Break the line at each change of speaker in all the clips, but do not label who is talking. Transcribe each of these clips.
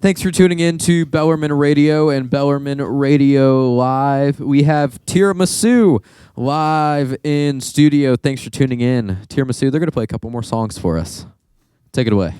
Thanks for tuning in to Bellarmine Radio and Bellarmine Radio Live. We have Tiramisu live in studio. Thanks for tuning in. Tiramisu, they're going to play a couple more songs for us. Take it away.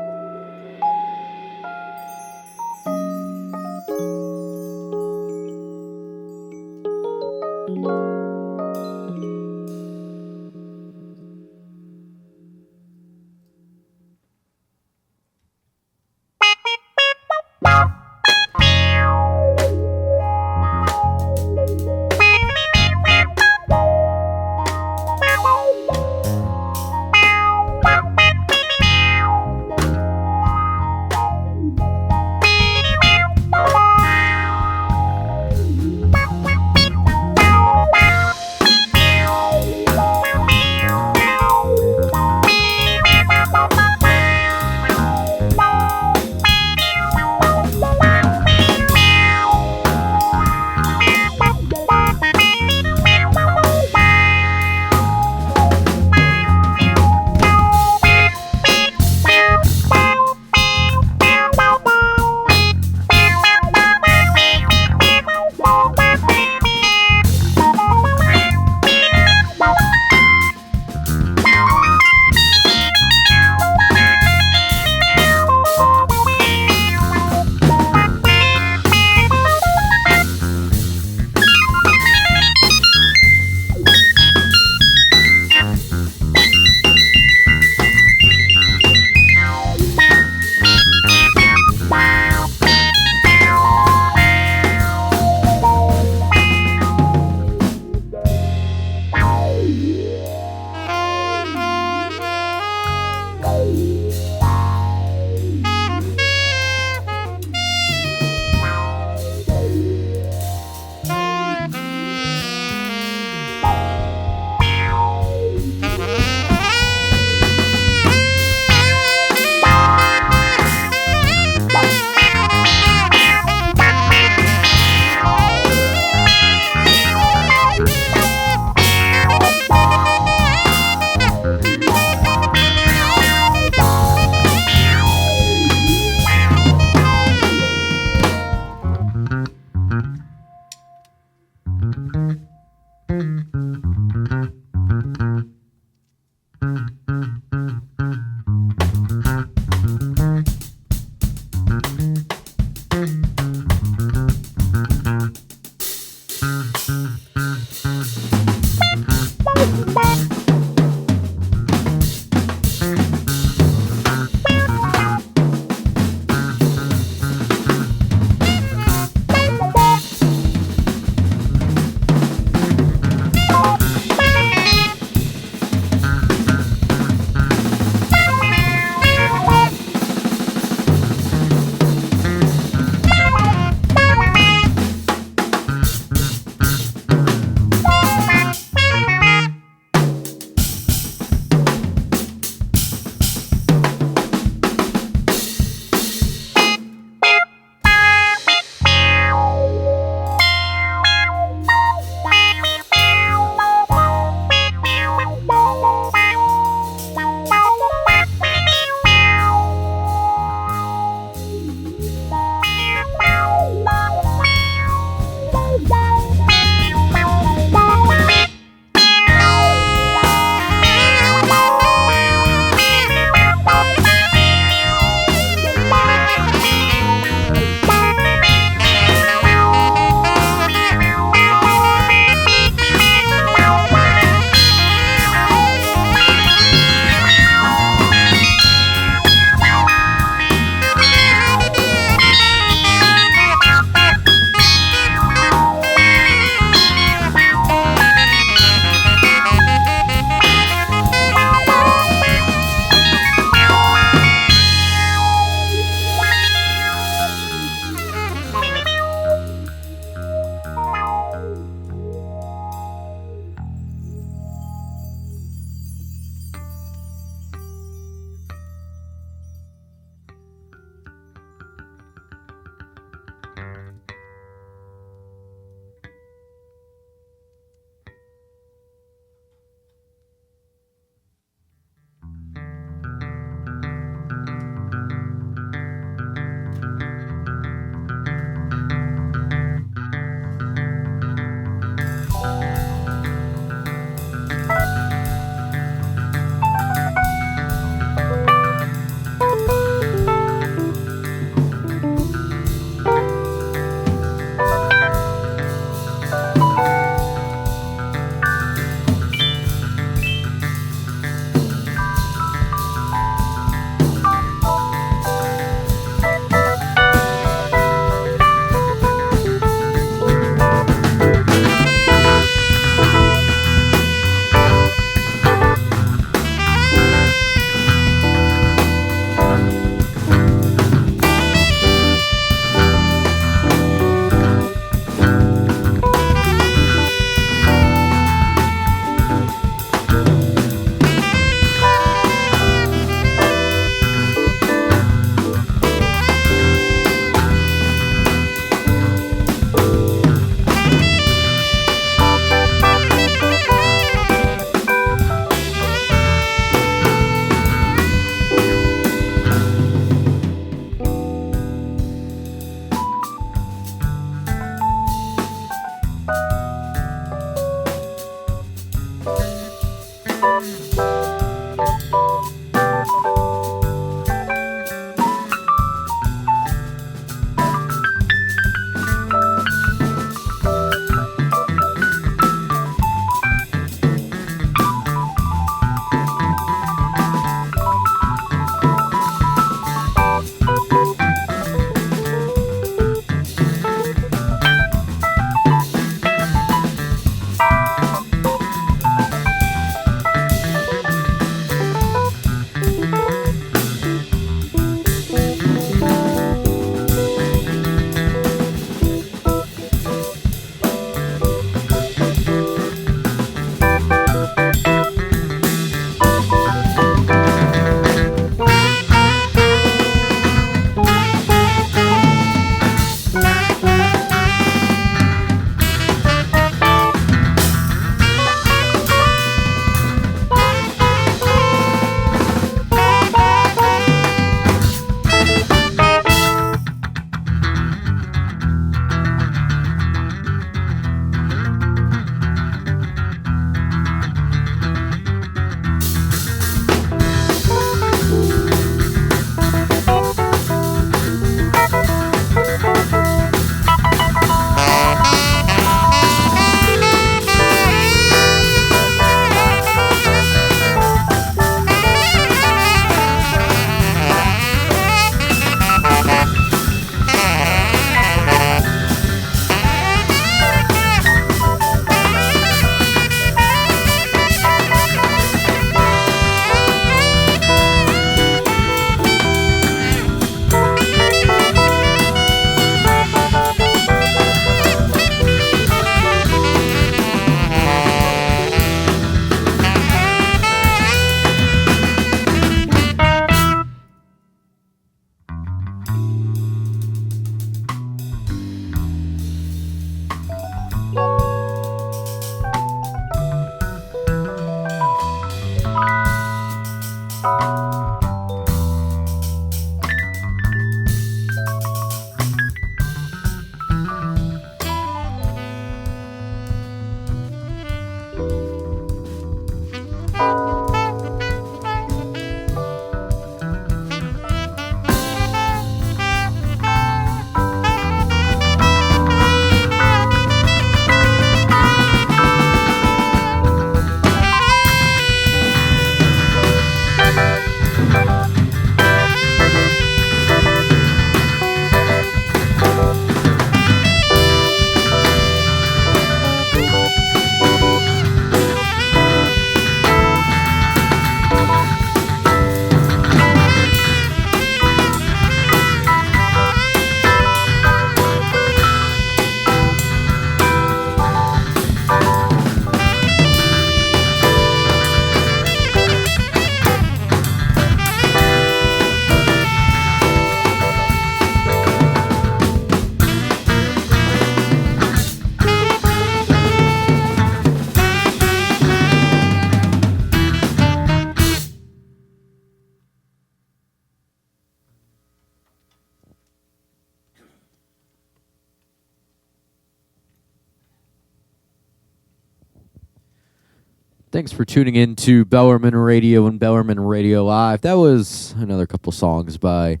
Thanks for tuning in to Bellarmine Radio and Bellarmine Radio Live. That was another couple songs by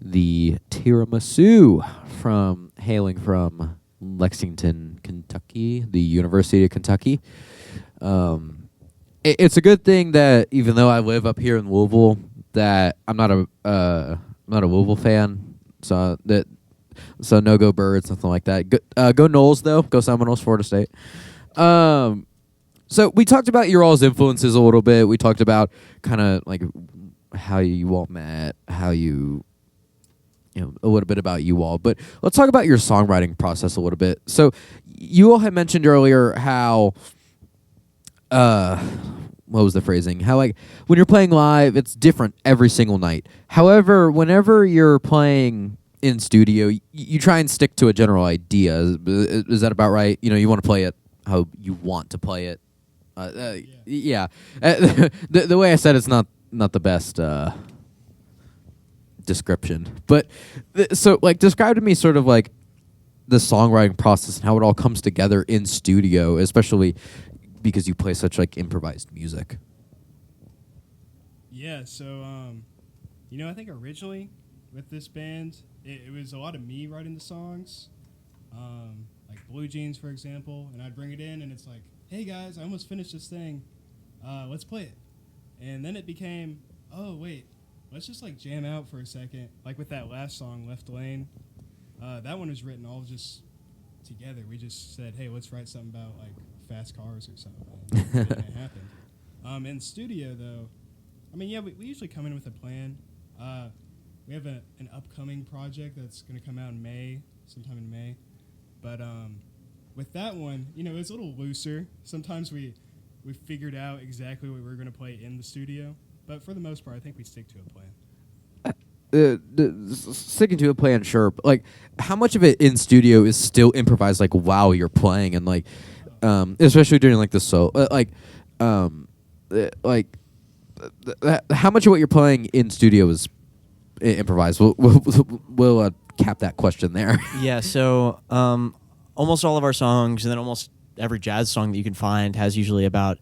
the Tiramisu hailing from Lexington, Kentucky, the University of Kentucky. It's a good thing that even though I live up here in Louisville, that I'm not a Louisville fan. So no go Birds, nothing like that. Go Noles though. Go Seminoles, Florida State. So we talked about your all's influences a little bit. We talked about kind of like how you all met, how you know, a little bit about you all. But let's talk about your songwriting process a little bit. So you all had mentioned earlier how, what was the phrasing? How like when you're playing live, it's different every single night. However, whenever you're playing in studio, you try and stick to a general idea. Is that about right? You know, you want to play it how you want to play it. Yeah. The way I said it's not the best description, but so like describe to me sort of like the songwriting process and how it all comes together in studio, especially because you play such like improvised music.
Yeah, so, I think originally with this band, it was a lot of me writing the songs, like Blue Jeans, for example, and I'd bring it in, and it's like, hey, guys, I almost finished this thing. Let's play it. And then it became, oh, wait, let's just, like, jam out for a second. Like with that last song, Left Lane, that one was written all just together. We just said, hey, let's write something about, like, fast cars or something. And it happened. In studio, though, I mean, yeah, we usually come in with a plan. We have an upcoming project that's going to come out sometime in May. But with that one, it's a little looser. Sometimes we figured out exactly what we were going to play in the studio. But for the most part, I think we stick to a
plan. Sticking to a plan, sure. But, like, how much of it in studio is still improvised, like, while you're playing? And, like, especially during, like, the solo. How much of what you're playing in studio is improvised? We'll cap that question there.
Yeah, so almost all of our songs, and then almost every jazz song that you can find has usually about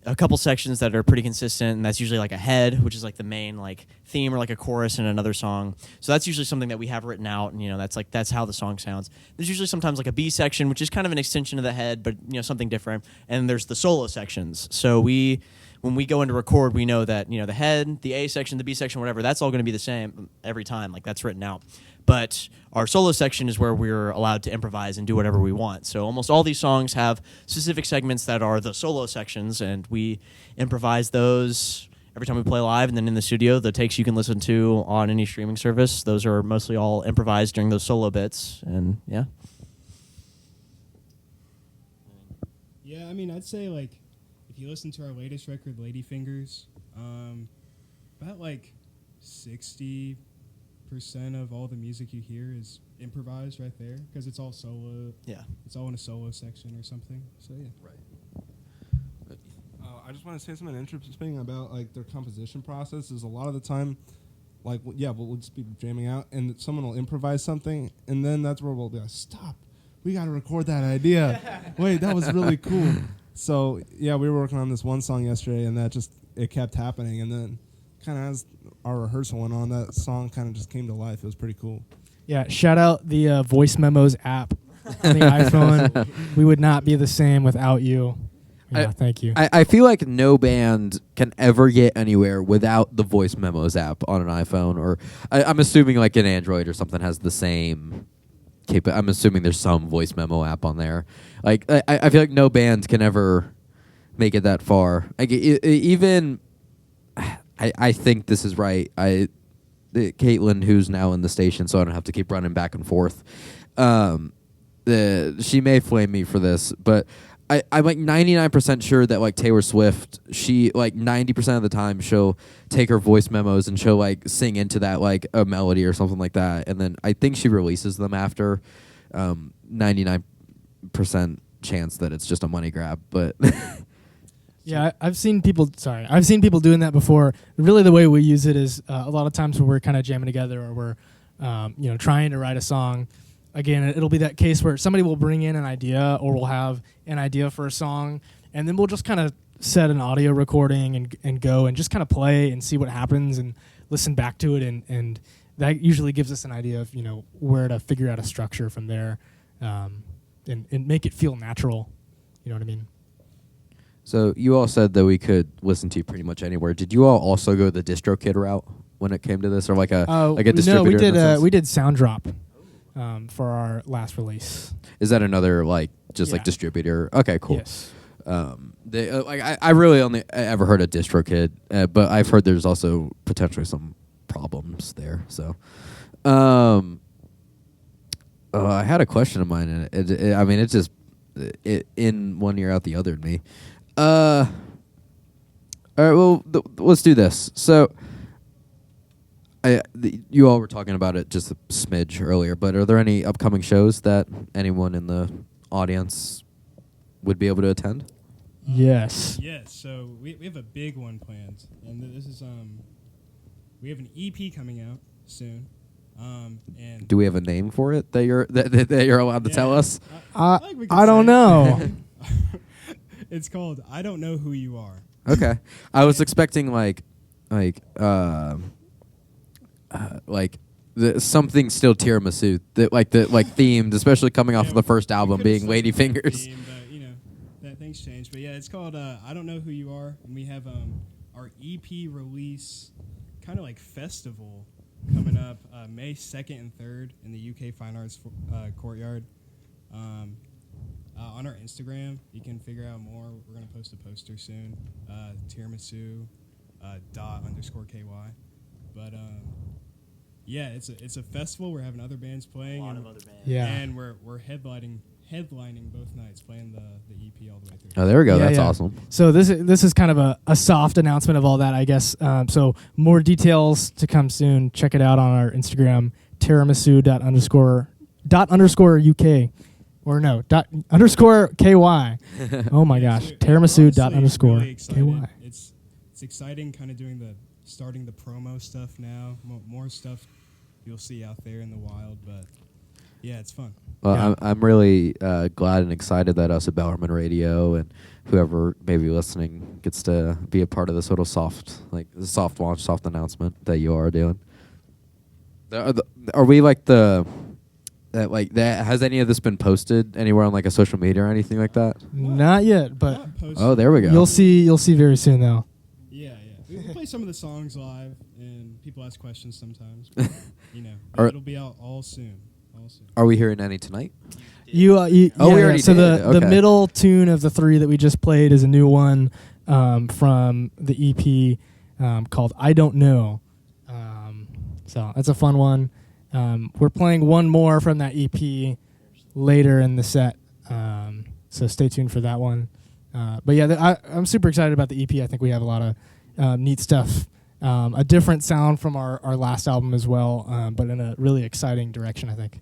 a couple sections that are pretty consistent, and that's usually like a head, which is like the main like theme, or like a chorus in another song. So that's usually something that we have written out, and that's how the song sounds. There's usually sometimes like a B section, which is kind of an extension of the head, but something different. And there's the solo sections. So when we go into record, we know that the head, the A section, the B section, whatever, that's all going to be the same every time. Like, that's written out. But our solo section is where we're allowed to improvise and do whatever we want. So almost all these songs have specific segments that are the solo sections, and we improvise those every time we play live. And then in the studio, the takes you can listen to on any streaming service, those are mostly all improvised during those solo bits. And yeah.
Yeah, I mean, I'd say, like, if you listen to our latest record, Ladyfingers, about like 60% of all the music you hear is improvised right there, because it's all solo.
Yeah.
It's all in a solo section or something. So, yeah.
Right.
I just want to say something interesting about, like, their composition process is a lot of the time, like, we'll just be jamming out, and someone will improvise something, and then that's where we'll be like, stop, we got to record that idea. Wait, that was really cool. So, yeah, we were working on this one song yesterday, and it kept happening. And then kind of as our rehearsal went on, that song kind of just came to life. It was pretty cool.
Yeah, shout out the Voice Memos app on the iPhone. We would not be the same without you. Yeah, thank you.
I feel like no band can ever get anywhere without the Voice Memos app on an iPhone. Or I'm assuming, like, an Android or something has the same... I'm assuming there's some voice memo app on there. Like, I feel like no band can ever make it that far. Like, even I think this is right. Katelynn, who's now in the station, so I don't have to keep running back and forth. She may flame me for this, but I'm like 99% sure that, like, Taylor Swift, she, like, 90% of the time she'll take her voice memos and she'll, like, sing into that, like, a melody or something like that, and then I think she releases them after. 99% chance that it's just a money grab, but
yeah, I've seen people doing that before. Really, the way we use it is a lot of times when we're kind of jamming together, or we're trying to write a song. Again, it'll be that case where somebody will bring in an idea, or we'll have an idea for a song, and then we'll just kind of set an audio recording and go and just kind of play and see what happens and listen back to it, and that usually gives us an idea of where to figure out a structure from there, and make it feel natural. You know what I mean?
So you all said that we could listen to you pretty much anywhere. Did you all also go the DistroKid route when it came to this, or like a distributor?
No, we did Sounddrop. For our last release.
Is that another like distributor? Okay, cool.
Yes.
I really only ever heard of DistroKid, but I've heard there's also potentially some problems there. So, I had a question of mine, and it's just in one ear out the other in me. All right, well, let's do this. So. You all were talking about it just a smidge earlier, but are there any upcoming shows that anyone in the audience would be able to attend?
Yes.
Yes, so we have a big one planned, and this is we have an EP coming out soon. And
do we have a name for it that you're allowed to tell us?
I don't know.
It's called I Don't Know Who You Are.
Okay. I was expecting like something still tiramisu that like themed, especially coming off of the first album being Ladyfingers.
That things change. But yeah, it's called I Don't Know Who You Are, and we have our EP release kind of like festival coming up May 2nd and 3rd in the UK Fine Arts Courtyard. On our Instagram, you can figure out more. We're going to post a poster soon, tiramisu _ky. But yeah, it's a festival. We're having other bands playing.
A lot of other bands.
Yeah.
And we're headlining both nights, playing the EP all the way through.
Oh, there we go.
Yeah,
That's
yeah.
awesome.
So this is kind of a soft announcement of all that, I guess. So more details to come soon. Check it out on our Instagram, tiramisu._UK. Or no, _KY. Oh my gosh. Tiramisu._KY.
It's exciting kind of starting the promo stuff now. More stuff you'll see out there in the wild, but yeah, it's fun.
Well,
Yeah.
I'm really glad and excited that us at Bellarmine Radio and whoever may be listening gets to be a part of this little soft launch, soft announcement that you are doing. Are we like that? Has any of this been posted anywhere on like a social media or anything like that?
Not yet, but
Not posted.
Oh, there we go.
you'll see very soon though.
Yeah. We play some of the songs live, and people ask questions sometimes. But, it'll be out all soon.
Are we hearing any tonight?
We
already
So
did.
the
Okay.
middle tune of the 3 that we just played is a new one from the EP called I Don't Know. So that's a fun one. We're playing one more from that EP later in the set, so stay tuned for that one. But yeah, I'm super excited about the EP. I think we have a lot of neat stuff, a different sound from our last album as well, but in a really exciting direction, I think.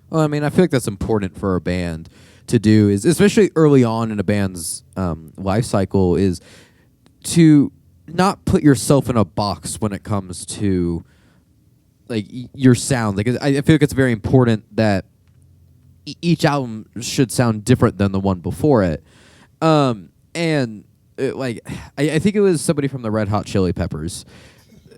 Well, I mean, I feel like that's important for a band to do, is especially early on in a band's life cycle, is to not put yourself in a box when it comes to like your sound. Like I feel like it's very important that each album should sound different than the one before it. I think it was somebody from the Red Hot Chili Peppers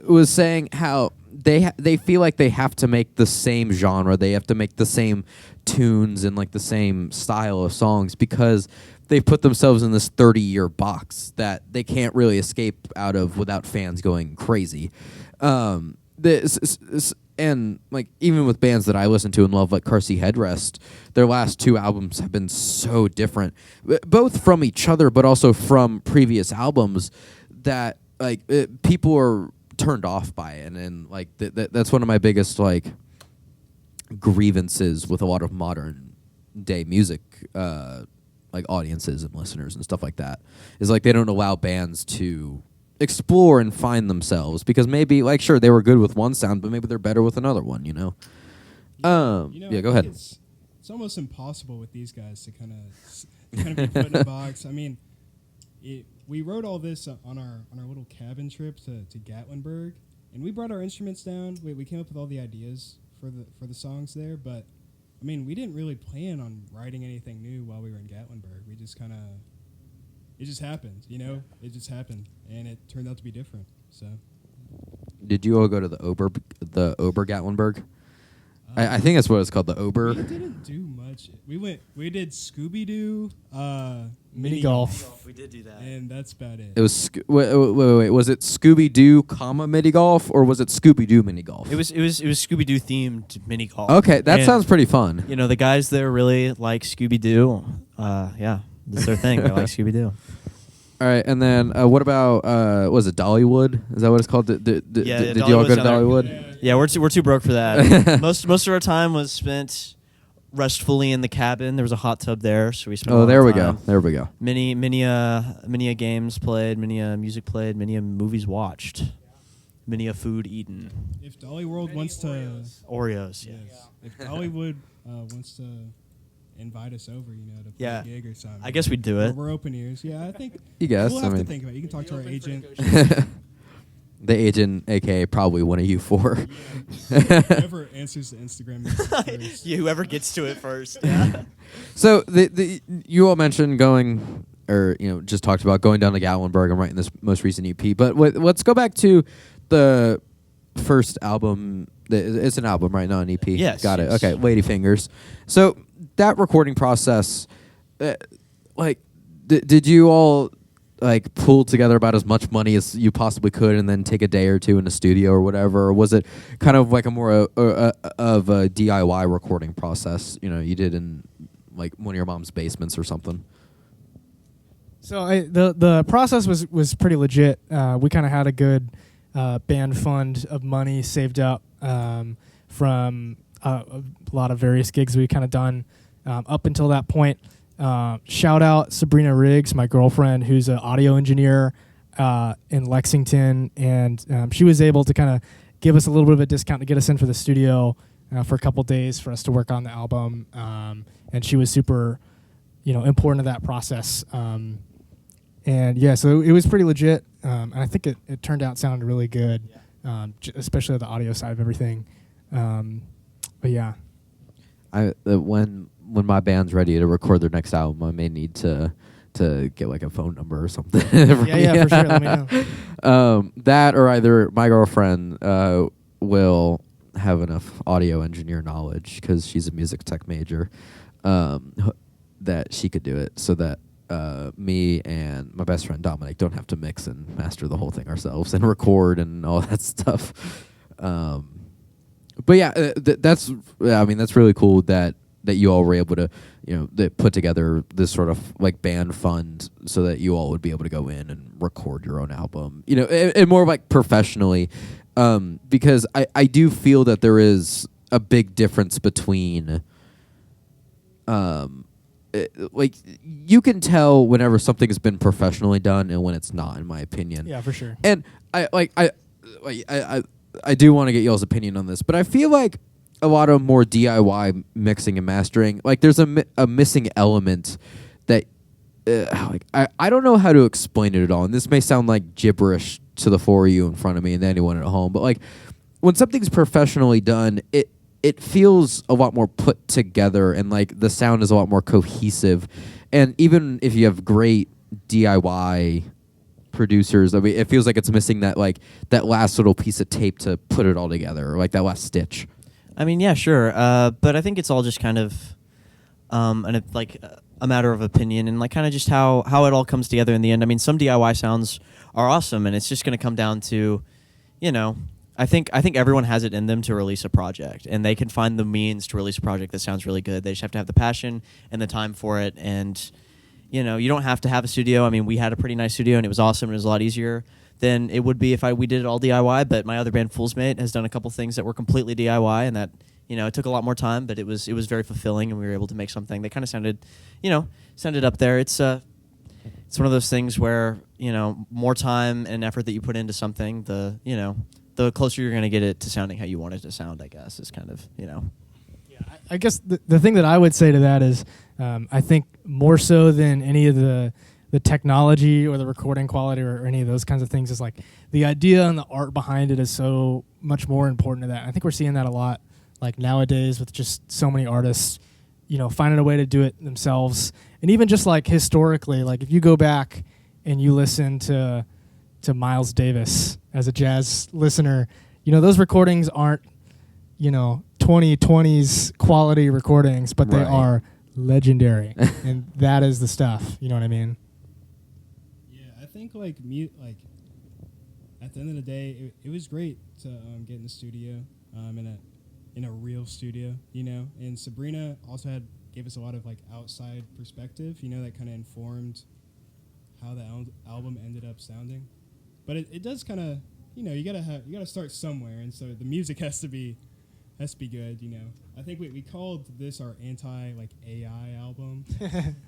was saying how they feel like they have to make the same genre, they have to make the same tunes and like the same style of songs because they put themselves in this 30-year box that they can't really escape out of without fans going crazy. And like even with bands that I listen to and love, like Car Seat Headrest, their last 2 albums have been so different, both from each other but also from previous albums, that like people are turned off by it, and like that's one of my biggest like grievances with a lot of modern day music like audiences and listeners and stuff like that, is like they don't allow bands to explore and find themselves, because maybe like sure they were good with one sound but maybe they're better with another one, you know.
I
Go ahead.
It's almost impossible with these guys to kind of be put in a box. I mean, we wrote all this on our little cabin trip to Gatlinburg, and we brought our instruments down. We came up with all the ideas for the songs there, but I mean, we didn't really plan on writing anything new while we were in Gatlinburg. We just it just happened, you know. It just happened, and it turned out to be different. So,
Did you all go to the Ober Gatlinburg? I think that's what it's called, the Ober.
we didn't do much. We did Scooby Doo,
Mini golf.
We did do that.
and that's about it.
It was wait. Was it Scooby Doo, mini golf, or was it Scooby Doo mini golf?
It was Scooby Doo themed mini golf.
Okay, that
And,
sounds pretty fun.
You know, the guys there really like Scooby Doo. Yeah, that's their thing. They like Scooby Doo.
All right, and then what about was it Dollywood? Is that what it's called? Did you all go to
Dollywood's
Dollywood?
Yeah, we're too broke for that. most of our time was spent restfully in the cabin. There was a hot tub there, so we spent. a lot
Oh,
of
there we
time.
go. There we go.
Many games played, many music played, many movies watched, many food eaten.
If Dolly World wants to,
Oreos. Yeah.
yes, if Dollywood wants to invite us over, you know, to play
Yeah.
a gig or something,
I guess we'd do it.
We're open ears. Yeah, I think
You guess.
we'll
I
have to
mean,
think about it. You can talk to our agent.
the agent, aka probably one of you four.
Whoever answers the Instagram message first.
Yeah, whoever gets to it first. Yeah.
So you all mentioned going or just talked about going down to Gatlinburg and writing this most recent EP. But let's go back to the first album. It's an album, right? Not an EP.
Yes.
Got it.
Yes.
Okay, Ladyfingers. So that recording process, did you all pull together about as much money as you possibly could and then take a day or two in the studio or whatever? Or was it kind of like a more of a DIY recording process, you did in one of your mom's basements or something?
So the process was pretty legit. We kind of had a good band fund of money saved up from a lot of various gigs we kind of done up until that point. Shout out Sabrina Riggs, my girlfriend, who's an audio engineer in Lexington, and she was able to kind of give us a little bit of a discount to get us in for the studio for a couple days for us to work on the album, and she was super, important to that process. And yeah, so it was pretty legit, and I think it turned out sounded really good, especially the audio side of everything. But yeah,
when my band's ready to record their next album, I may need to get a phone number or something.
yeah, for sure. Let me know.
That or either my girlfriend will have enough audio engineer knowledge because she's a music tech major that she could do it so that me and my best friend Dominic don't have to mix and master the whole thing ourselves and record and all that stuff. But yeah, that's really cool that you all were able to that put together this sort of band fund so that you all would be able to go in and record your own album, and more professionally, because I do feel that there is a big difference between you can tell whenever something has been professionally done and when it's not, in my opinion.
Yeah, for sure.
And I do want to get y'all's opinion on this, but I feel like a lot of more DIY mixing and mastering, there's a missing element that I don't know how to explain it at all. And this may sound like gibberish to the four of you in front of me and anyone at home, but when something's professionally done, it feels a lot more put together and the sound is a lot more cohesive. And even if you have great DIY producers, it feels like it's missing that that last little piece of tape to put it all together, or that last stitch.
I mean, yeah, sure. But I think it's all just kind of a matter of opinion and kind of just how it all comes together in the end. I mean, some DIY sounds are awesome, and it's just going to come down to, I think everyone has it in them to release a project, and they can find the means to release a project that sounds really good. They just have to have the passion and the time for it, and you don't have to have a studio. I mean, we had a pretty nice studio, and it was awesome, and it was a lot easier than it would be if we did it all DIY. But my other band, Fool's Mate, has done a couple things that were completely DIY, and that it took a lot more time, but it was very fulfilling, and we were able to make something that kind of sounded up there. It's one of those things where more time and effort that you put into something, the closer you're going to get it to sounding how you want it to sound, I guess, is kind of
Yeah, I guess the thing that I would say to that is, I think more so than any of the technology or the recording quality or any of those kinds of things is the idea and the art behind it is so much more important to that. I think we're seeing that a lot nowadays with just so many artists, finding a way to do it themselves. And even just historically, if you go back and you listen to Miles Davis as a jazz listener, those recordings aren't, 2020s quality recordings, but they are legendary. And that is the stuff, you know what I mean?
I think at the end of the day, it was great to get in the studio, in a real studio, And Sabrina also gave us a lot of outside perspective, that kind of informed how the album ended up sounding. But it does kind of, you gotta start somewhere, and so the music has to be good, I think we called this our AI album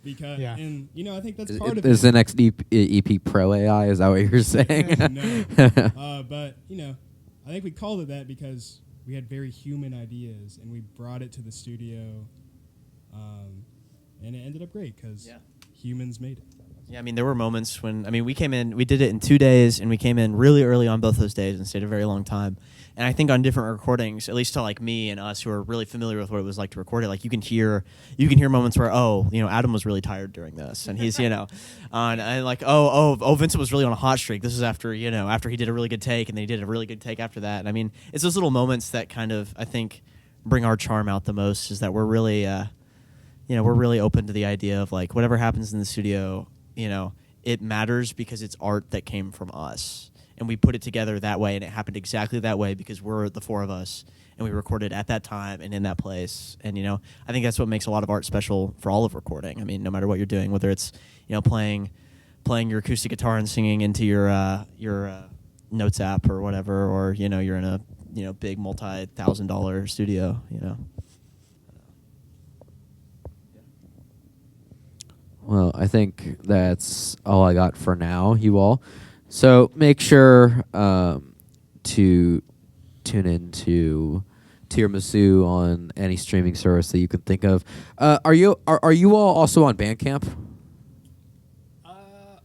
because, and I think that's part of it.
Is the next EP Pro AI? Is that what you're saying?
No, but I think we called it that because we had very human ideas and we brought it to the studio, and it ended up great because humans made it.
Yeah, I mean, there were moments when, I mean, we did it in 2 days, and we came in really early on both those days and stayed a very long time. And I think on different recordings, at least to like me and us who are really familiar with what it was like to record it, like you can hear moments where, Adam was really tired during this, and he's, and like, Vincent was really on a hot streak. This is after he did a really good take, and then he did a really good take after that. And I mean, it's those little moments that kind of, I think, bring our charm out the most, is that we're really, we're really open to the idea of like whatever happens in the studio, it matters because it's art that came from us. And we put it together that way, and it happened exactly that way because we're the four of us, and we recorded at that time and in that place. And, I think that's what makes a lot of art special for all of recording. I mean, no matter what you're doing, whether it's, playing your acoustic guitar and singing into your Notes app or whatever, or, you're in a, big multi-$1,000 studio,
Well, I think that's all I got for now, you all. So make sure to tune in to Tiramisu on any streaming service that you can think of. Are you all also on Bandcamp?
I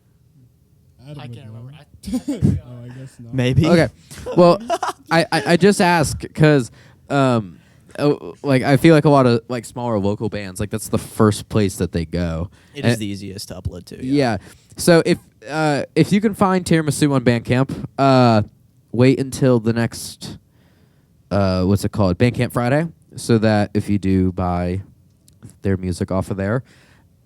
can't remember.
I guess not.
Maybe.
Okay. Well, I just ask because I feel like a lot of like smaller local bands, like that's the first place that they go.
It is the easiest to upload to.
Yeah. So if you can find Tiramisu on Bandcamp, wait until the next what's it called, Bandcamp Friday, so that if you do buy their music off of there,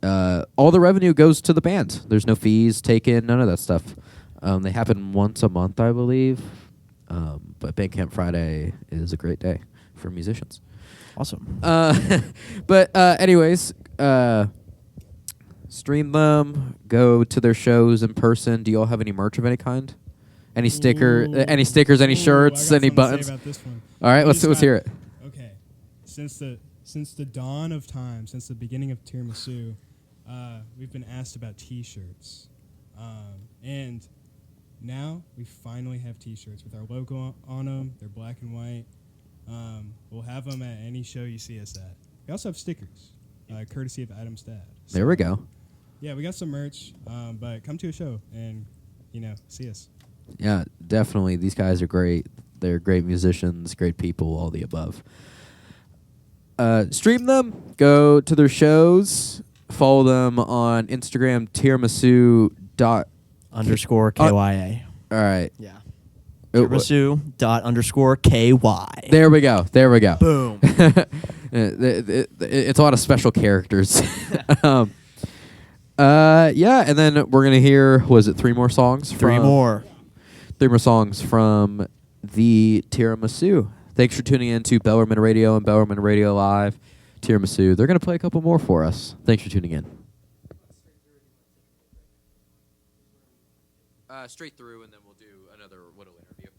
all the revenue goes to the band. There's no fees taken, none of that stuff. They happen once a month, I believe. But Bandcamp Friday is a great day for musicians.
Awesome.
But anyways, stream them, go to their shows in person. Do you all have any merch of any kind? Any stickers, any shirts, any buttons?
About this one.
All right, let's hear it.
Okay, since the dawn of time, since the beginning of Tiramisu, we've been asked about T-shirts, and now we finally have T-shirts with our logo on them. They're black and white. We'll have them at any show you see us at. We also have stickers, courtesy of Adam's dad. So,
There we go.
Yeah, we got some merch, but come to a show and see us.
Yeah, definitely. These guys are great. They're great musicians, great people, all the above. Stream them. Go to their shows. Follow them on Instagram, tiramisu.
_KYA.
All right.
Yeah. Tiramisu._KY.
There we go.
Boom.
It's a lot of special characters. Yeah, and then we're gonna hear, was it 3 more songs?
Three more
songs from the Tiramisu. Thanks for tuning in to Bellarmine Radio and Bellarmine Radio Live. Tiramisu. They're gonna play a couple more for us. Thanks for tuning in. Straight through, and then we'll do another little interview.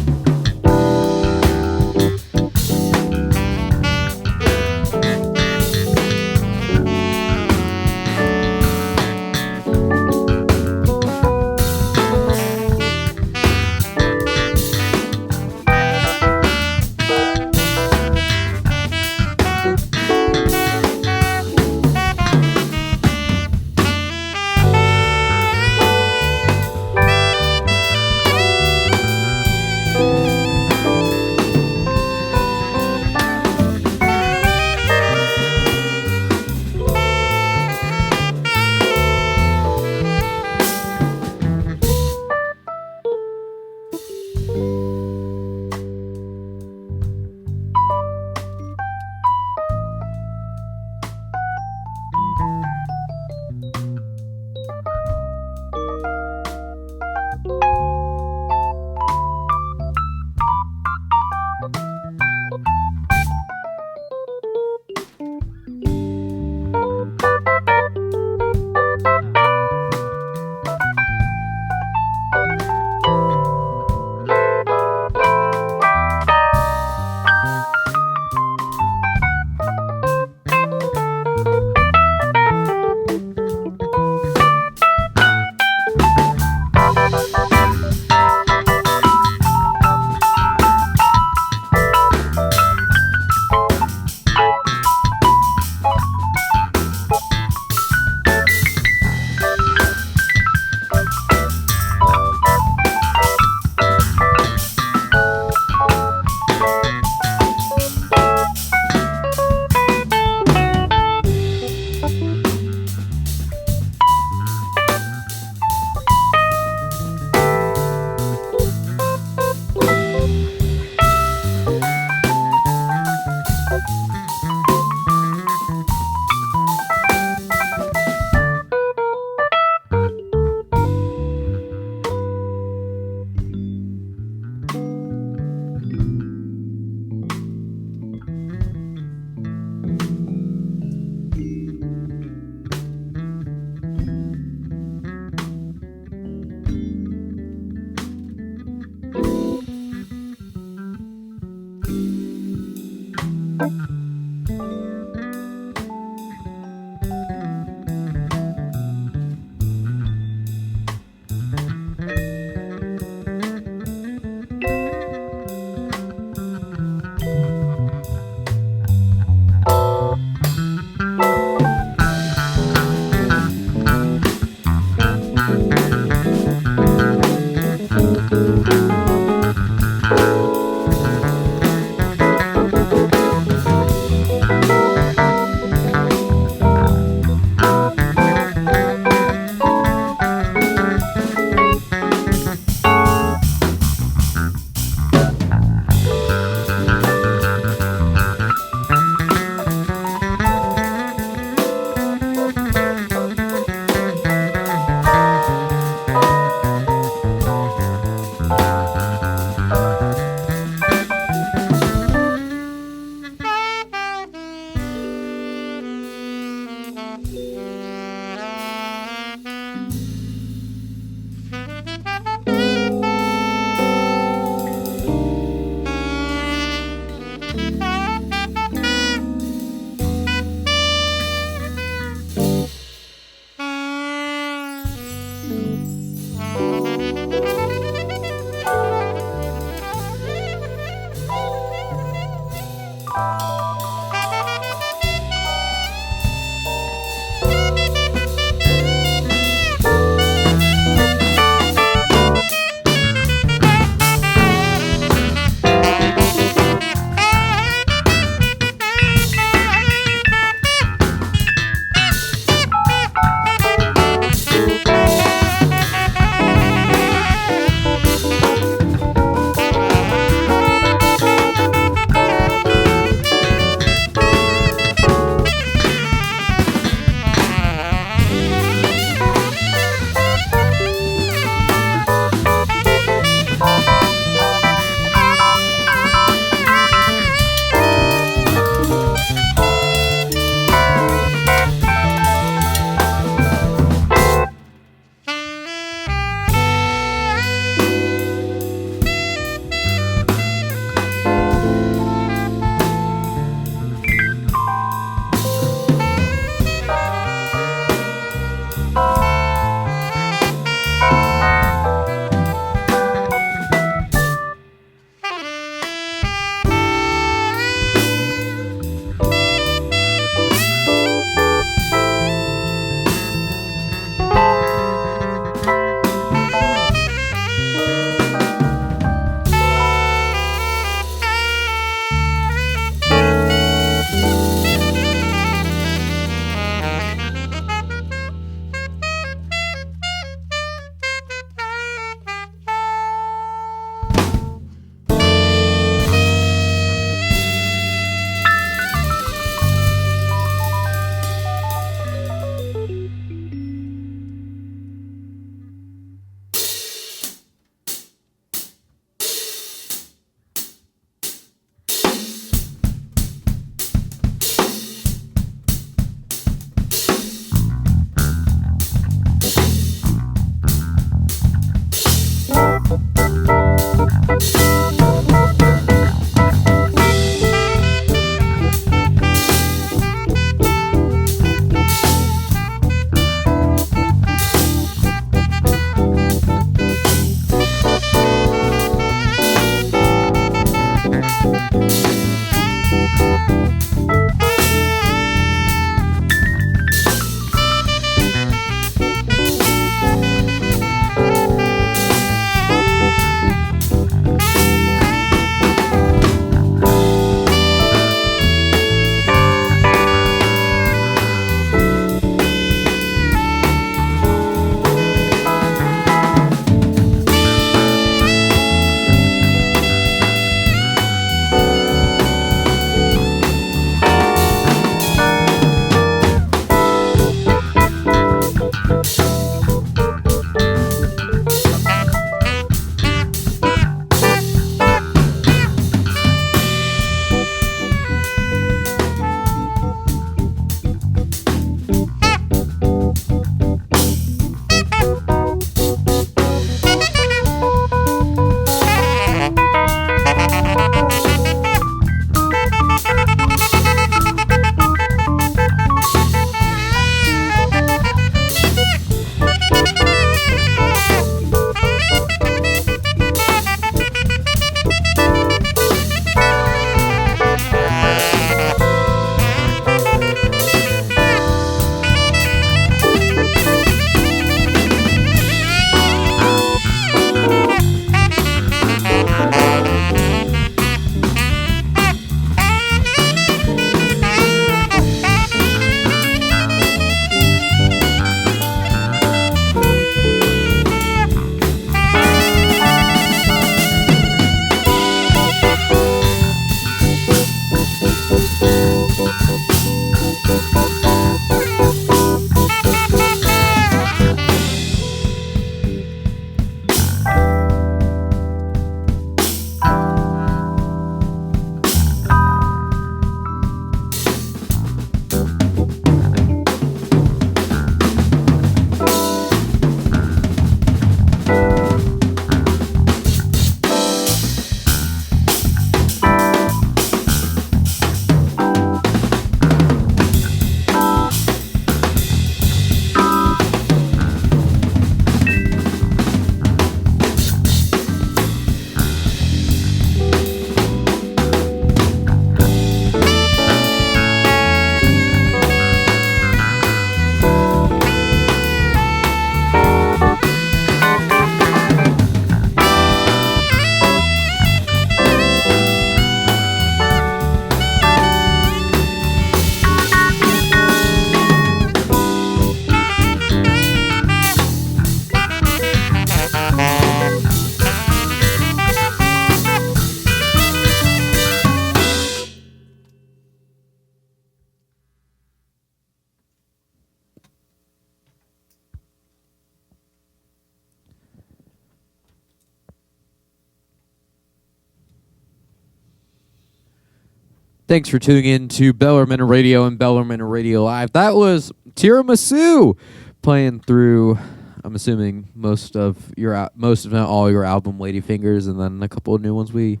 Thanks for tuning in to Bellarmine Radio and Bellarmine Radio Live. That was Tiramisu playing through, I'm assuming, most of not all your album, Ladyfingers, and then a couple of new ones we...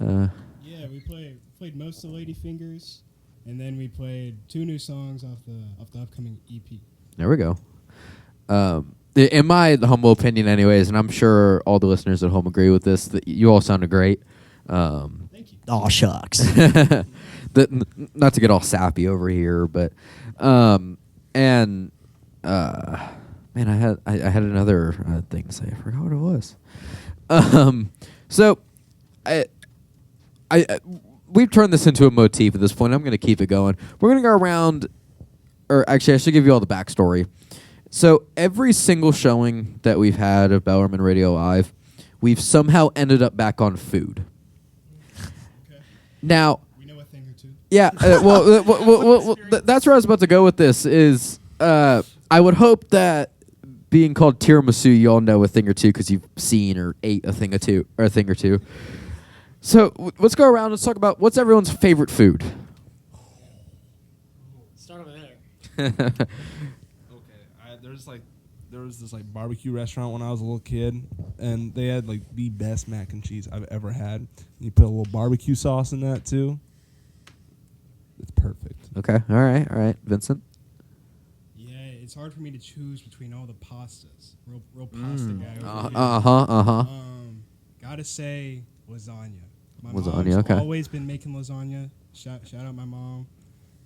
Yeah, we played most of Ladyfingers, and then we played 2 new songs off the upcoming EP.
There we go. In my humble opinion anyways, and I'm sure all the listeners at home agree with this, that you all sounded great.
Thank you.
Oh, shucks.
Not to get all sappy over here, but man, I had another thing to say. I forgot what it was. So we've turned this into a motif at this point. I'm going to keep it going. We're going to go around, or actually, I should give you all the backstory. So every single showing that we've had of Bellarmine Radio Live, we've somehow ended up back on food.
Okay.
Now,
We know a thing or two.
yeah, well, that's where I was about to go with this. Is I would hope that being called tiramisu, you all know a thing or two because you've seen or ate a thing or two. So let's go around and talk about what's everyone's favorite food.
Start over there.
Okay, there was this like barbecue restaurant when I was a little kid, and they had like the best mac and cheese I've ever had. And you put a little barbecue sauce in that too. It's perfect.
Okay, all right, Vincent.
Yeah, it's hard for me to choose between all the pastas. Real pasta guy over here. Gotta say lasagna. My
Lasagna,
mom's
okay.
always been making lasagna. Shout out my mom.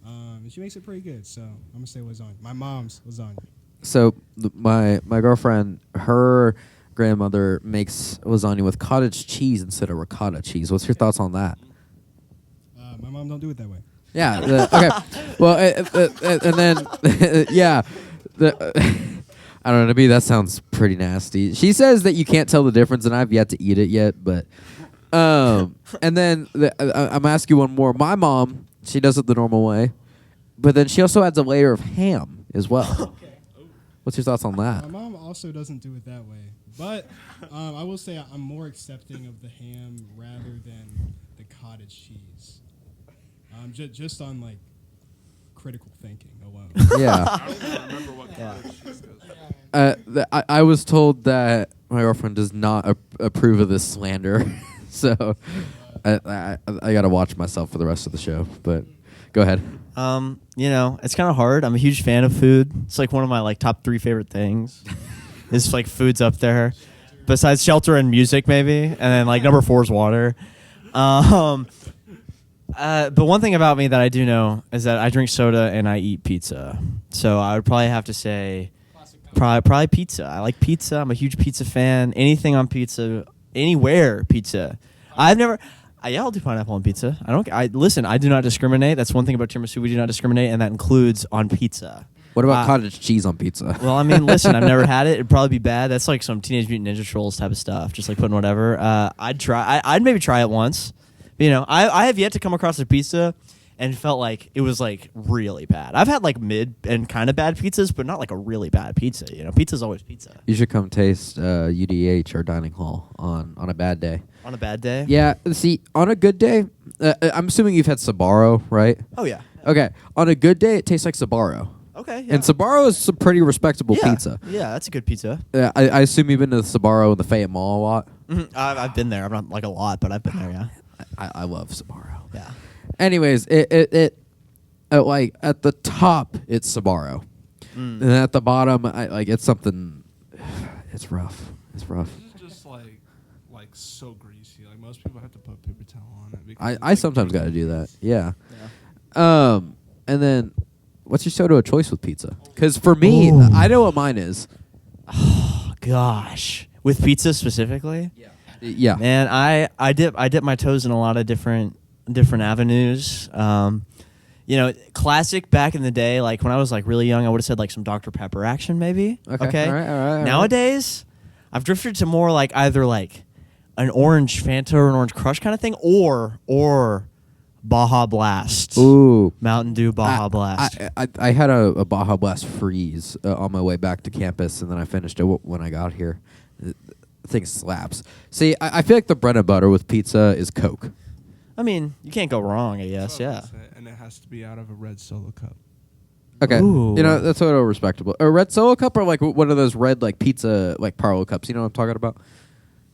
And she makes it pretty good, so I'm gonna say lasagna. My mom's lasagna.
So my girlfriend, her grandmother makes lasagna with cottage cheese instead of ricotta cheese. What's your thoughts on that?
My mom don't do it that way.
Yeah. Okay. Well, and then yeah, I don't know. To me, that sounds pretty nasty. She says that you can't tell the difference, and I've yet to eat it yet. But and then I'm asking you one more. My mom, she does it the normal way, but then she also adds a layer of ham as well.
Okay.
What's your thoughts on that?
My mom also doesn't do it that way, but I will say I'm more accepting of the ham rather than the cottage cheese. Just on like critical thinking alone.
Yeah.
I don't even remember what cottage cheese goes.
I was told that my girlfriend does not approve of this slander, so I got to watch myself for the rest of the show. But go ahead.
It's kind of hard. I'm a huge fan of food. It's like one of my like top 3 favorite things. It's like food's up there, besides shelter and music maybe, and then like number 4 is water. But one thing about me that I do know is that I drink soda and I eat pizza. So I would probably have to say probably pizza. I like pizza. I'm a huge pizza fan. Anything on pizza, anywhere pizza. I'll do pineapple on pizza. Listen, I do not discriminate. That's one thing about tiramisu. We do not discriminate, and that includes on pizza.
What about cottage cheese on pizza?
Well, I mean, listen, I've never had it. It'd probably be bad. That's like some Teenage Mutant Ninja Trolls type of stuff. Just like putting whatever. I'd try. I'd maybe try it once. But, I have yet to come across a pizza and felt like it was like really bad. I've had like mid and kind of bad pizzas, but not like a really bad pizza. Pizza's always pizza.
You should come taste UDH or dining hall on a bad day.
On a bad day?
Yeah. See, on a good day, I'm assuming you've had Sbarro, right?
Oh yeah.
Okay. On a good day, it tastes like Sbarro.
Okay. Yeah.
And Sbarro is some pretty respectable
yeah.
pizza.
Yeah, that's a good pizza.
I assume you've been to Sbarro in the Fayette Mall a lot.
Mm-hmm. I've been there. I'm not like a lot, but I've been there. Yeah.
I love Sbarro.
Yeah.
Anyways, it like at the top it's Sbarro, and at the bottom it's something. It's rough. It's rough.
This is just like so greasy. Like most people have to put paper towel on it. Because
I sometimes got to do that. Yeah. And then, what's your soda of choice with pizza? Because for me, I know what mine is.
Oh gosh, with pizza specifically.
Yeah.
Man, I dip my toes in a lot of different avenues. Classic back in the day, like when I was like really young, I would have said like some Dr. Pepper action maybe. Okay.
All right.
Nowadays, I've drifted to more like either like an orange Fanta or an orange Crush kind of thing, or Baja Blast.
Ooh.
Mountain Dew Baja Blast.
I had a Baja Blast freeze on my way back to campus, and then I finished it when I got here. The thing slaps. See, I feel like the bread and butter with pizza is Coke.
I mean, you can't go wrong, I guess.
That's what I
Yeah.
would say, and it has to be out of a red Solo cup.
Okay,
Ooh.
you know that's a little respectable. A red Solo cup or like one of those red like pizza like Parlo cups. You know what I'm talking about?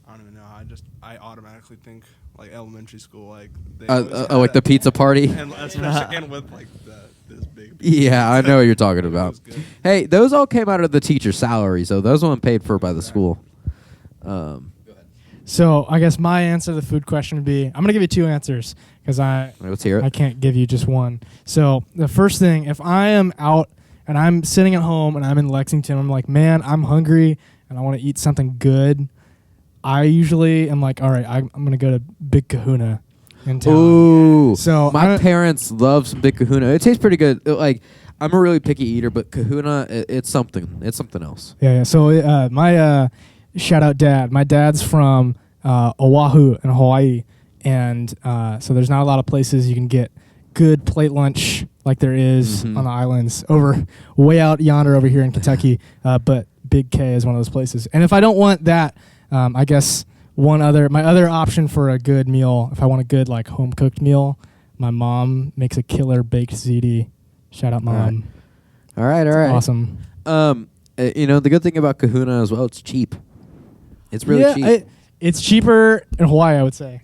I don't even know. I automatically think like elementary school, like they
Like the pizza party.
and especially and with like this big.
Yeah, I know what you're talking
It
about.
was good.
Hey, those all came out of the teacher's salary, so those weren't paid for by the school.
So I guess my answer to the food question would be, I'm going to give you two answers because
Let's hear
I
it.
can't give you just one. So the first thing, if I am out and I'm sitting at home and I'm in Lexington, I'm like, man, I'm hungry and I want to eat something good. I usually am like, all right, I'm going to go to Big Kahuna in town.
Ooh,
So
my parents love some Big Kahuna. It tastes pretty good. Like I'm a really picky eater, but Kahuna, it's something. It's something else.
Yeah. So my shout out dad. My dad's from Oahu in Hawaii, and so there's not a lot of places you can get good plate lunch like there is
Mhm.
on the islands over way out yonder over here in Kentucky. But Big K is one of those places. And if I don't want that, I guess my other option for a good meal, if I want a good like home cooked meal, my mom makes a killer baked ziti. Shout out, mom.
All right.
Awesome.
You know the good thing about Kahuna as well, it's cheap. It's really cheap.
It's cheaper in Hawaii, I would say.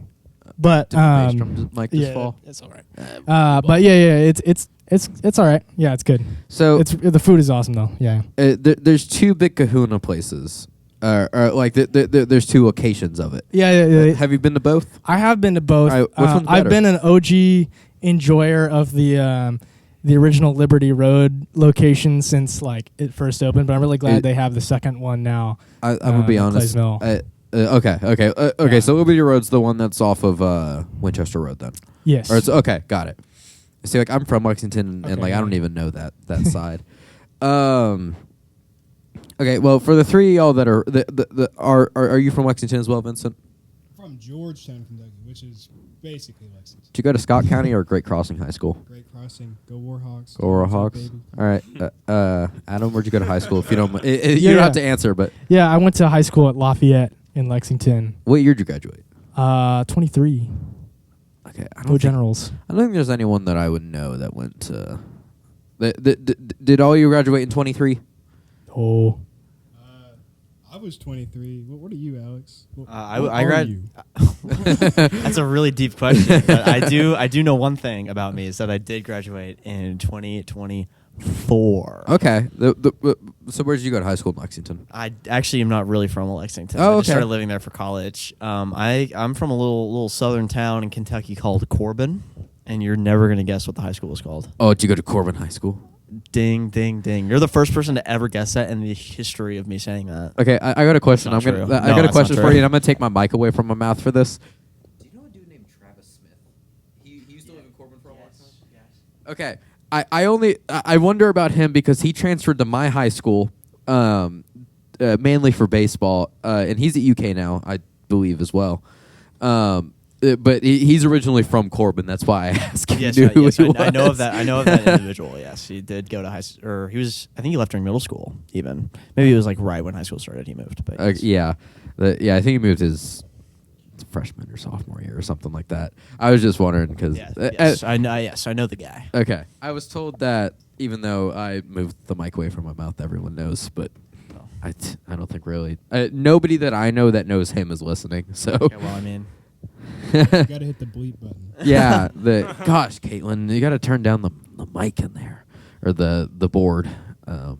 But
Bass drum mic this
yeah,
fall.
it's all right. But yeah, it's all right. Yeah, it's good.
So
The food is awesome though. Yeah.
there's two Big Kahuna places. Or like there's two locations of it.
Yeah.
Have you been to both?
I have been to both.
All right, which one's
I've
better?
been an OG enjoyer of the original Liberty Road location since like it first opened, but I'm really glad they have the second one now.
I'm gonna be
at
honest.
Clays Mill.
Okay.
Yeah.
So Liberty Road's the one that's off of Winchester Road then.
Yes.
Or it's okay. Got it. See, like I'm from Lexington, and
Okay,
like I
yeah.
don't even know that side. Okay. Well, for the three of y'all that are you from Lexington as well, Vincent?
From Georgetown, Kentucky, which is basically Lexington.
Did you go to Scott County or Great Crossing High School?
Great Crossing. Go Warhawks.
Go Warhawks.
Baby.
All right. Adam, where'd you go to high school? If you don't, you
Yeah.
don't have to answer. But
Yeah, I went to high school at Lafayette in Lexington.
what year did you graduate?
23.
Okay.
Go Generals.
I don't think there's anyone that I would know that went to. Did all you graduate in 23?
Oh.
I was 23. What are you, Alex?
I
What are
grad-
you?
That's a really deep question. But I do know one thing about me is that I did graduate in 2024.
Okay. So where did you go to high school in Lexington?
I actually am not really from Lexington.
Oh,
I just
okay.
started living there for college. I'm from a little southern town in Kentucky called Corbin, and you're never gonna guess what the high school was called.
Oh, did you go to Corbin High School?
Ding, ding, ding! You're the first person to ever guess that in the history of me saying that.
Okay, I got a question.
That's
I
not
got
true.
a
No, that's
question
not
for
true.
you, and I'm gonna take my mic away from my mouth for this. Do you know a dude named Travis Smith? He used to live in Corbin for a long time. Okay, I wonder about him because he transferred to my high school, mainly for baseball, and he's at UK now, I believe as well. But he's originally from Corbin. That's why I asked.
Yes,
you knew
yes,
who he
I know of
was.
that. I know of that individual. Yes, he did go to high school, or he was. I think he left during middle school. Even maybe it was like right when high school started. He moved. But yes.
Yeah, I think he moved his freshman or sophomore year or something like that. I was just wondering because.
Yes, I know. Yes, I know the guy.
Okay, I was told that even though I moved the mic away from my mouth, everyone knows, but I don't think really. Nobody that I know that knows him is listening. So.
Okay, well, I mean,
You gotta hit the bleep button.
Yeah, gosh, Katelynn, you got to turn down the mic in there or the board. I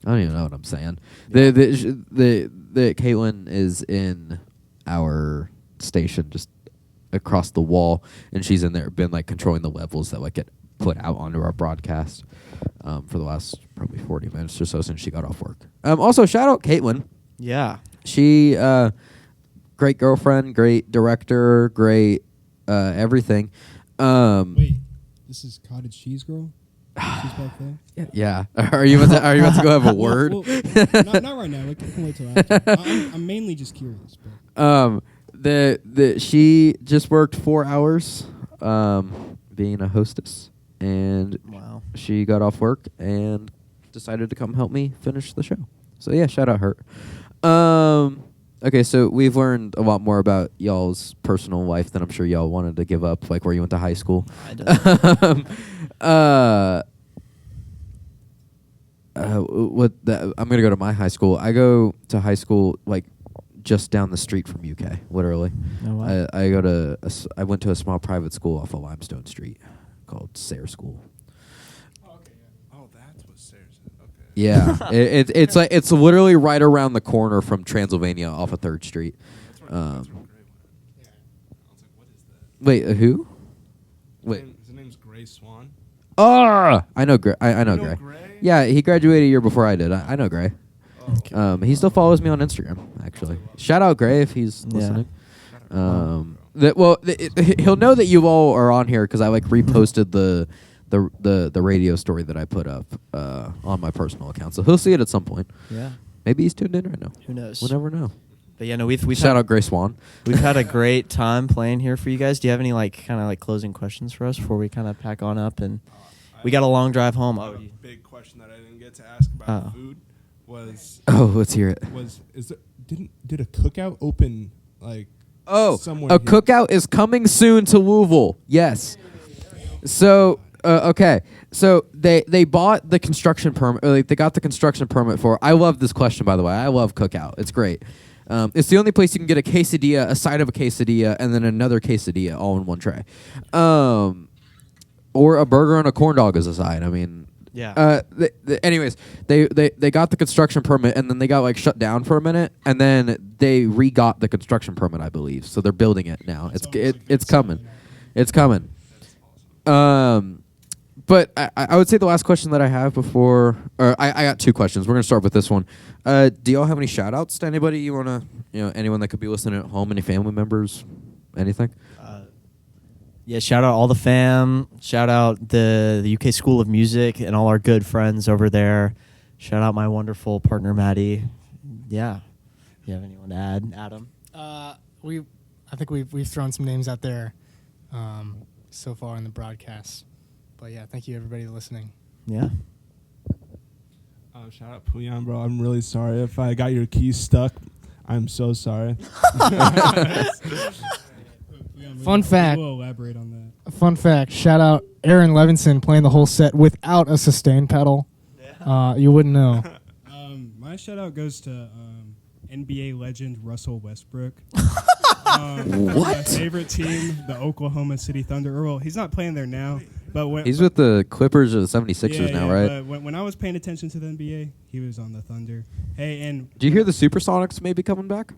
don't even know what I'm saying. The Katelynn is in our station just across the wall, and she's in there, been like controlling the levels that like get put out onto our broadcast for the last probably 40 minutes or so since she got off work. Also, shout out Katelynn.
yeah.
She great girlfriend, great director, great everything.
Wait, this is Cottage Cheese Girl? She's back there?
Yeah. Are you about to go have a word?
Well, not right now. We can wait till after. I'm mainly just curious. But.
She just worked 4 hours being a hostess, and
Wow.
she got off work and decided to come help me finish the show. So yeah, shout out her. Okay, so we've learned a lot more about y'all's personal life than I'm sure y'all wanted to give up, like where you went to high school.
I don't.
I'm gonna go to my high school. I go to high school like just down the street from UK, literally.
Oh, wow.
I went to a small private school off of Limestone Street called Sayre School.
Oh, that's what Sarah's. Okay.
Yeah, it's literally right around the corner from Transylvania off of 3rd Street.
That's where Gray went. Yeah. I was like, what is that?
Wait, who? Wait.
His name's Gray Swan.
Oh, I know Gray. I know
You know
Gray.
Gray?
Yeah, he graduated a year before I did. I know Gray.
Oh, okay.
He still follows me on Instagram, actually. Shout out Gray if he's
Yeah.
listening. He'll know that you all are on here because I like reposted the radio story that I put up on my personal account, so he'll see it at some point.
Yeah.
Maybe he's tuned in right now.
Who knows?
We'll never know.
But yeah, no, we've
Shout
had,
out Gray Swan.
we've had a great time playing here for you guys. Do you have any kind of closing questions for us before we kind of pack on up? And we got a long drive home.
A big question that I didn't get to ask about food was
Oh, let's hear it.
did a cookout open like somewhere
a
here?
cookout is coming soon to Louisville. Yes. So okay. So they bought the construction permit. Or they got the construction permit for. I love this question, by the way. I love cookout. It's great. It's the only place you can get a quesadilla, a side of a quesadilla, and then another quesadilla all in one tray. Or a burger and a corn dog as a side. I mean,
Yeah.
Anyways, they got the construction permit, and then they got shut down for a minute, and then they re-got the construction permit, I believe. So they're building it now. It's coming. It's coming. But I would say the last question that I have before, or I got 2 questions. We're gonna start with this one. Do y'all have any shout outs to anybody you wanna, anyone that could be listening at home, any family members, anything?
Yeah, shout out all the fam. Shout out the UK School of Music and all our good friends over there. Shout out my wonderful partner, Maddie. Yeah. You have anyone to add, Adam?
I think we've thrown some names out there so far in the broadcast. But yeah, thank you everybody listening.
Yeah.
Shout out Puyan, bro. I'm really sorry if I got your keys stuck. I'm so sorry.
Fun fact.
We'll elaborate on that.
Fun fact, shout out Aaron Levinson playing the whole set without a sustain pedal. You wouldn't know.
My shout out goes to NBA legend Russell Westbrook. My favorite team, the Oklahoma City Thunder. Well, he's not playing there now, but
He's with the Clippers or the 76ers now, right?
But when I was paying attention to the NBA, he was on the Thunder. Hey, and
Do you hear the Supersonics may be coming back?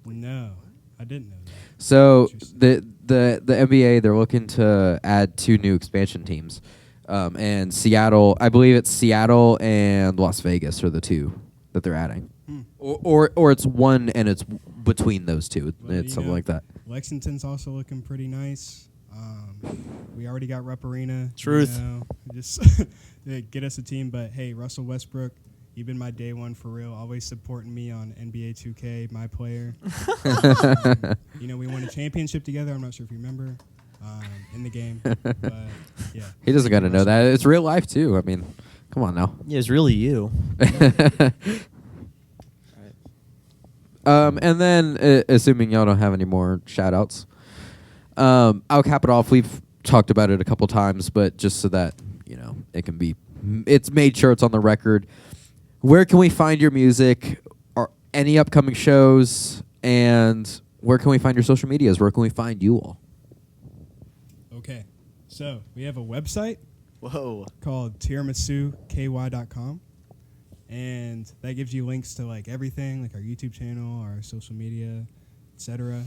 no, I didn't know that.
So the NBA, they're looking to add 2 new expansion teams, and Seattle. I believe it's Seattle and Las Vegas are the 2 that they're adding, or it's one and it's between those 2.
Well,
It's something like that.
Lexington's also looking pretty nice. We already got Rupp Arena.
Truth.
Just get us a team. But hey, Russell Westbrook, you've been my day one for real. Always supporting me on NBA 2K, my player. We won a championship together. I'm not sure if you remember in the game. But yeah.
He doesn't got to know that. It's real life too. I mean, come on now.
Yeah, it's really you.
And then, assuming y'all don't have any more shout outs, I'll cap it off. We've talked about it a couple times, but just so that, it can be, it's made sure it's on the record. Where can we find your music, or any upcoming shows, and where can we find your social medias? Where can we find you all?
Okay. So we have a website
Whoa.
called tiramisuky.com. And that gives you links to everything, like our YouTube channel, our social media, etc.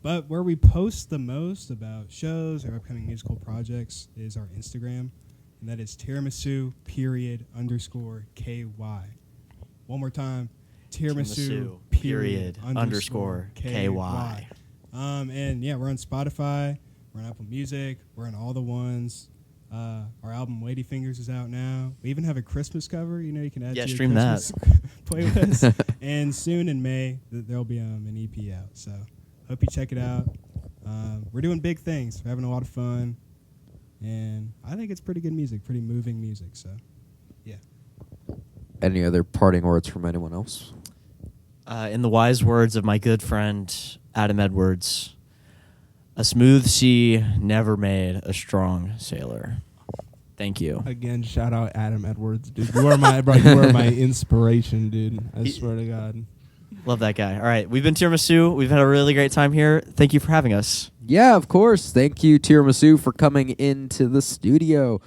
But where we post the most about shows or upcoming musical projects is our Instagram, and that is tiramisu_KY. One more time, tiramisu_KY. And yeah, we're on Spotify, we're on Apple Music, we're on all the ones. Our album Ladyfingers is out now. We even have a Christmas cover. You can add to your
stream
Christmas playlist. And soon in May, there'll be an EP out. So hope you check it out. We're doing big things. We're having a lot of fun. And I think it's pretty good music, pretty moving music. So, yeah.
Any other parting words from anyone else?
In the wise words of my good friend Adam Edwards, a smooth sea never made a strong sailor. Thank you.
Again, shout out Adam Edwards, dude. You are my you are my inspiration, dude. I swear to God.
Love that guy. All right, we've been Tiramisu. We've had a really great time here. Thank you for having us.
Yeah, of course. Thank you, Tiramisu, for coming into the studio.